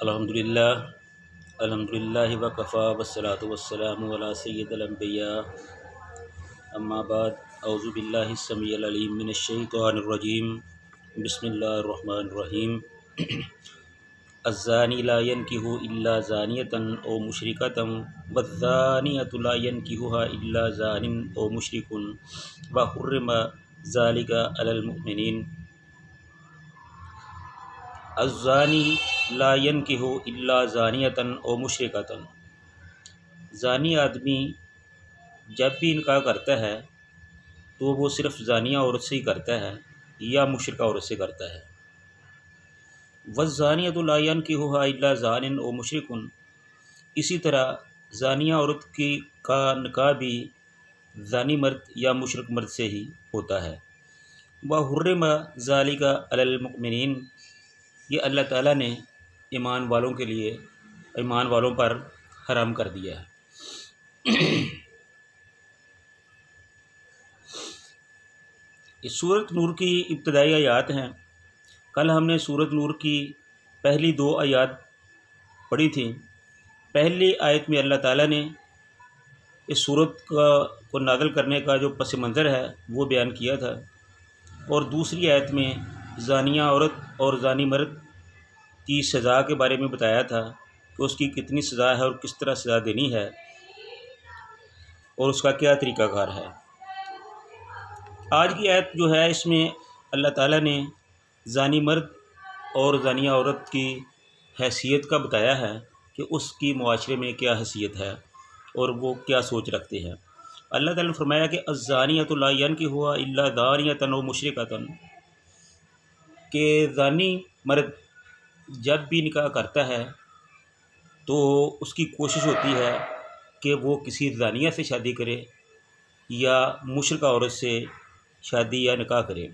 अल्हम्दुलिल्लाह अल्हम्दुलिल्लाहि व कफ़ा वस्सलातु वस्सलामु अला सय्यिदिल अंबिया अम्मा बाद औज़ु बिल्लाहि स्समीइल अलीम मिनश शैतानिर रजीम बिस्मिल्लाहिर रहमानिर रहीम अज़्ज़ानी ला यनकिहु इल्ला ज़ानियतन औ मुशरिकतन वज़्ज़ानियतु ला यनकिहुहा इल्ला ज़ानिन औ मुशरिकुन व हुर्रिमा ज़ालिका अलल मुमिनीन। अज़्ज़ानी ला यनकिहु इल्ला ज़ानियतन औ मुशरिकतन। ज़ानी आदमी जब भी इनकार करता है तो वो सिर्फ़ ज़ानिया औरत से ही करता है या मुशरिका औरत से करता है। वज़्ज़ानियतु ला यनकिहुहा इल्ला ज़ानिन औ मुशरिकुन। इसी तरह ज़ानिया औरत की का निकाह भी ज़ानी मर्द या मुशरिक मर्द से ही होता है। व हुर्रिमा ज़ालिका अलल मुमिनीन। ये अल्लाह ताला ने ईमान वालों के लिए, ईमान वालों पर हराम कर दिया है। इस सूरत नूर की इब्तदाई आयात हैं। कल हमने सूरत नूर की पहली 2 आयात पढ़ी थी। पहली आयत में अल्लाह ताला ने इस सूरत को नाज़िल करने का जो पस मंज़र है वो बयान किया था, और दूसरी आयत में ज़ानिया औरत और ज़ानी मर्द की सज़ा के बारे में बताया था कि उसकी कितनी सज़ा है और किस तरह सज़ा देनी है और उसका क्या तरीक़ाकार है। आज की आयत जो है इसमें अल्लाह ताला ने ज़ानी मर्द और ज़ानिया औरत की हैसियत का बताया है कि उसकी मुआशरे में क्या हैसियत है और वो क्या सोच रखते हैं। अल्लाह ताला ने फरमाया कि अज़्ज़ानियतु ला यनकिहुहा इल्ला ज़ानियतन व मुशरिकतन, के ज़ानी मर्द जब भी निकाह करता है तो उसकी कोशिश होती है कि वो किसी ज़ानिया से शादी करे या मुशरिका औरत से शादी या निकाह करे।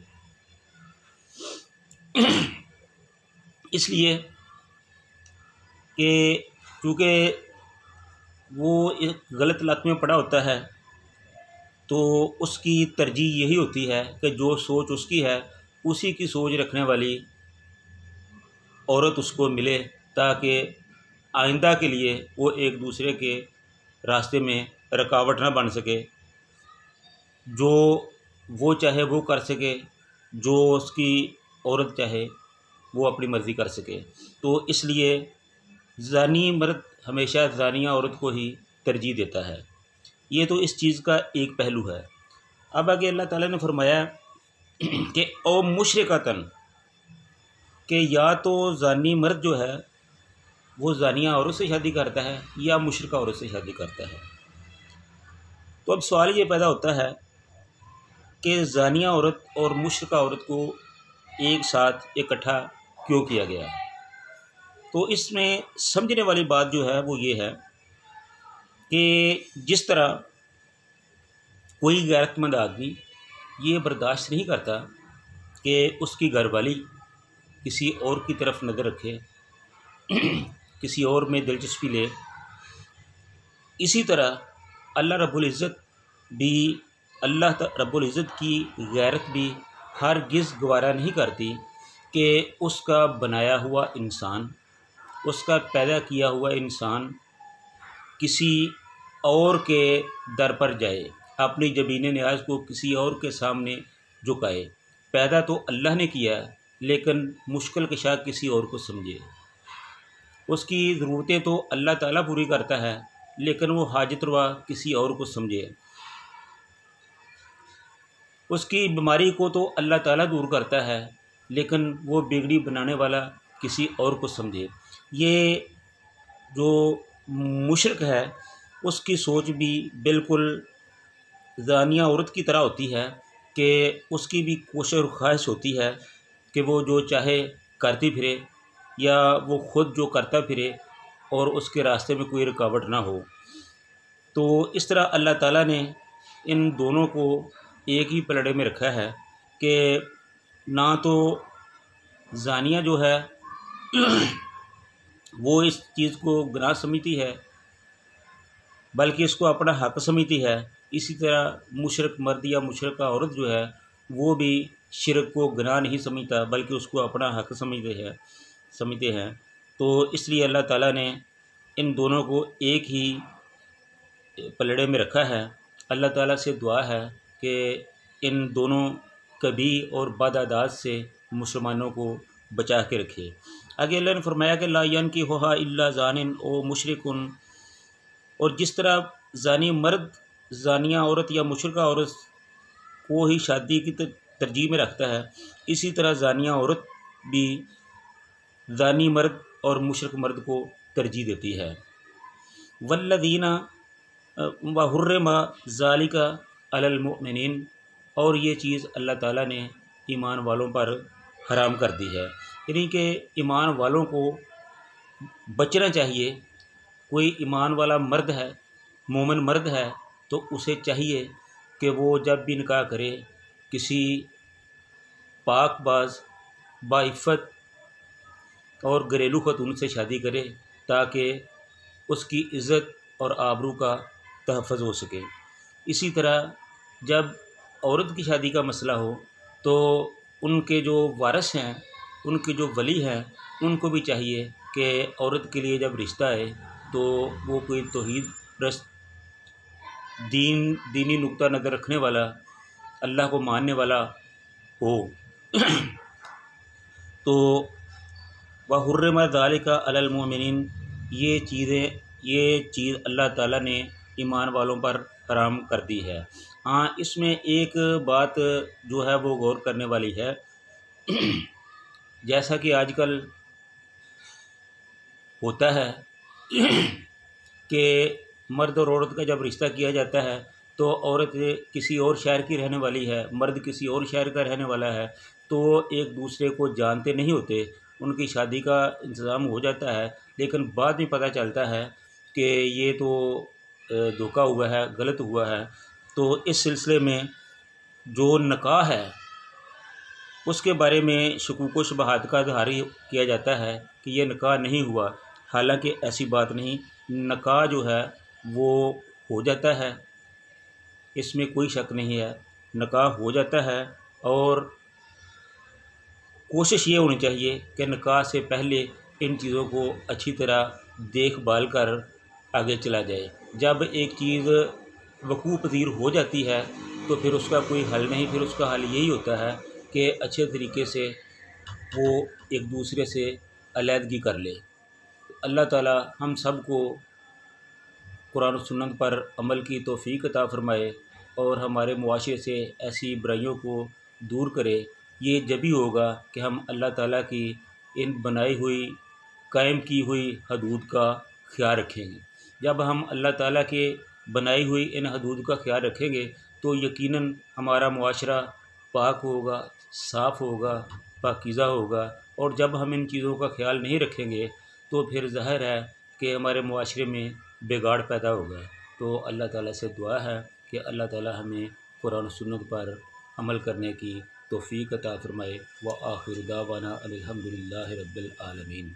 इसलिए कि चूँकि वो एक गलत लत में पड़ा होता है तो उसकी तरजीह यही होती है कि जो सोच उसकी है उसी की सोच रखने वाली औरत उसको मिले, ताकि आइंदा के लिए वो एक दूसरे के रास्ते में रुकावट ना बन सके। जो वो चाहे वो कर सके, जो उसकी औरत चाहे वो अपनी मर्ज़ी कर सके। तो इसलिए ज़ानी मर्द हमेशा ज़ानिया औरत को ही तरजीह देता है। ये तो इस चीज़ का एक पहलू है। अब आगे अल्लाह ताला ने फरमाया कि ओ मुशरिकतन, कि या तो ज़ानी मर्द जो है वो ज़ानिया औरत से शादी करता है या मुशरिका औरत से शादी करता है। तो अब सवाल ये पैदा होता है कि ज़ानिया औरत और मुशरिका औरत को एक साथ इकट्ठा क्यों किया गया। तो इसमें समझने वाली बात जो है वो ये है कि जिस तरह कोई गैरतमंद आदमी ये बर्दाश्त नहीं करता कि उसकी घरवाली किसी और की तरफ नज़र रखे, किसी और में दिलचस्पी ले, इसी तरह अल्लाह रब्बुल इज़्ज़त भी, अल्लाह रब्बुल इज़्ज़त की गैरत भी हरगिज़ गवारा नहीं करती कि उसका बनाया हुआ इंसान, उसका पैदा किया हुआ इंसान किसी और के दर पर जाए, अपनी ज़मीन न्याज़ को किसी और के सामने झुकाए। पैदा तो अल्लाह ने किया लेकिन मुश्किल कशा किसी और को समझे। उसकी ज़रूरतें तो अल्लाह ताला पूरी करता है लेकिन वो हाजत रवा किसी और को समझे। उसकी बीमारी को तो अल्लाह ताला दूर करता है लेकिन वो बिगड़ी बनाने वाला किसी और को समझे। ये जो मुशरिक है उसकी सोच भी बिल्कुल ज़ानिया औरत की तरह होती है कि उसकी भी कोशिश और ख्वाहिश होती है कि वो जो चाहे करती फिरे या वो ख़ुद जो करता फिरे और उसके रास्ते में कोई रुकावट ना हो। तो इस तरह अल्लाह ताला ने इन दोनों को एक ही पलड़े में रखा है कि ना तो ज़ानिया जो है वो इस चीज़ को गुनाह समझती है बल्कि इसको अपना हक़ समझती है। इसी तरह मुशरिक मर्द या मुशरिका औरत जो है वो भी शिरक को गुनाह नहीं समझता बल्कि उसको अपना हक़ समझते हैं। तो इसलिए अल्लाह ताला ने इन दोनों को एक ही पलड़े में रखा है। अल्लाह ताला से दुआ है कि इन दोनों कभी और बदअदाद से मुसलमानों को बचा के रखे। आगे अल्लाह ने फरमाया कि ला यनकिहुहा इल्ला ज़ानिन ओ मुशरिकुन, और जिस तरह ज़ानी मर्द ज़ानिया औरत या मुशरिका औरत को ही शादी की तरजीह में रखता है, इसी तरह ज़ानिया औरत भी ज़ानी मर्द और मुशरिक मर्द को तरजीह देती है। वल्लज़ीना व हुर्रिमा ज़ालिका अलल मुमिनीन, और ये चीज़ अल्लाह ताला ने ईमान वालों पर हराम कर दी है। यानी कि ईमान वालों को बचना चाहिए। कोई ईमान वाला मर्द है, मोमिन मर्द है, तो उसे चाहिए कि वो जब भी निकाह करे किसी पाकबाज बाइफ़त और घरेलू ख़तून से शादी करे, ताकि उसकी इज़्ज़त और आबरू का तहफ़्फ़ुज़ हो सके। इसी तरह जब औरत की शादी का मसला हो तो उनके जो वारिस हैं, उनके जो वली हैं, उनको भी चाहिए कि औरत के लिए जब रिश्ता आए तो वो कोई तौहीद परस्त, दीनी नुक्ता नज़र रखने वाला, अल्लाह को मानने वाला हो। तो व हुर्रिमा ज़ालिका अलल मुमिनीन, ये चीज़ अल्लाह ताला ने ईमान वालों पर हराम कर दी है। हाँ, इसमें एक बात जो है वो गौर करने वाली है। जैसा कि आजकल होता है कि मर्द और औरत का जब रिश्ता किया जाता है तो औरत किसी और शहर की रहने वाली है, मर्द किसी और शहर का रहने वाला है, तो एक दूसरे को जानते नहीं होते, उनकी शादी का इंतज़ाम हो जाता है, लेकिन बाद में पता चलता है कि ये तो धोखा हुआ है, गलत हुआ है। तो इस सिलसिले में जो निकाह है उसके बारे में शकूक व शुबहात का इज़हार किया जाता है कि यह निकाह नहीं हुआ। हालांकि ऐसी बात नहीं, निकाह जो है वो हो जाता है, इसमें कोई शक नहीं है, निकाह हो जाता है। और कोशिश ये होनी चाहिए कि निकाह से पहले इन चीज़ों को अच्छी तरह देखभाल कर आगे चला जाए। जब एक चीज़ वक़ूअ पज़ीर हो जाती है तो फिर उसका कोई हल नहीं, फिर उसका हल यही होता है कि अच्छे तरीके से वो एक दूसरे से अलहदगी कर ले। अल्लाह ताला हम सब को कुरान और सुन्नत पर अमल की तौफ़ीक अता फ़रमाए और हमारे मुआशरे से ऐसी बुराइयों को दूर करे। ये जभी होगा कि हम अल्लाह ताला की इन बनाई हुई, कायम की हुई हदूद का ख्याल रखेंगे। जब हम अल्लाह ताला के बनाई हुई इन हदूद का ख्याल रखेंगे तो यकीनन हमारा मुआशरा पाक होगा, साफ़ होगा, पाकीज़ा होगा। और जब हम इन चीज़ों का ख्याल नहीं रखेंगे तो फिर ज़ाहिर है कि हमारे मुआशरे में बिगाड़ पैदा होगा। तो अल्लाह ताला से दुआ है कि अल्लाह ताला हमें कुरान और सुन्नत पर अमल करने की तौफ़ीक अता फ़रमाए। व आखिर दावाना अनिल हम्दुलिल्लाहि रब्बिल आलमीन।